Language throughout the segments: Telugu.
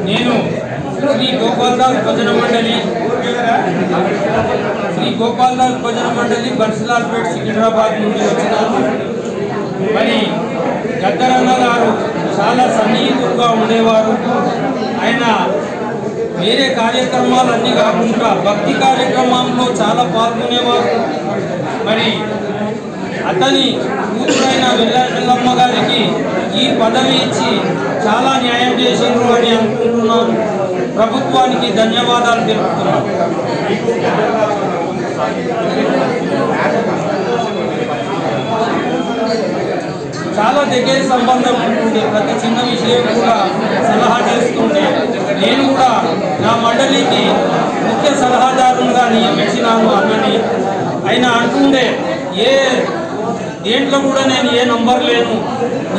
నేను శ్రీ గోపాల్దాస్ భజన మండలి బన్సిలాల్పేట్ సికింద్రాబాద్ నుండి వచ్చినాను. మరి గద్దరన్న గారు చాలా సన్నిహితులుగా ఉండేవారు. ఆయన వేరే కార్యక్రమాలన్నీ కాకుండా భక్తి కార్యక్రమంలో చాలా పాల్గొనేవారు. మరి అతని కూతురైన వెల్లమ్మ గారికి ఈ పదవి ఇచ్చి చాలా న్యాయం చేసిండ్రు అని అనుకుంటున్నాను. ప్రభుత్వానికి ధన్యవాదాలు తెలుపుతున్నాను. చాలా దగ్గర సంబంధం ఉంటుండే, ప్రతి చిన్న విషయం కూడా సలహా చేస్తుండే. నేను కూడా నా మండలికి ముఖ్య సలహాదారుగా నియమించినాను అన్నని ఆయన అంటుండే, దేంట్లో కూడా నేను ఏ నంబర్ లేను,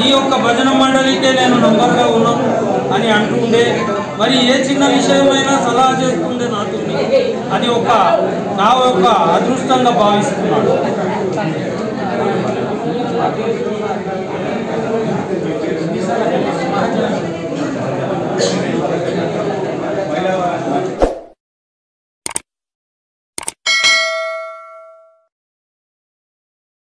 ఈ యొక్క భజన మండలికే నేను నంబర్గా ఉన్నాను అని అంటుండే. మరి ఏ చిన్న విషయమైనా సలహా చేస్తుండే నాతో. అది నా యొక్క అదృష్టంగా భావిస్తున్నాను.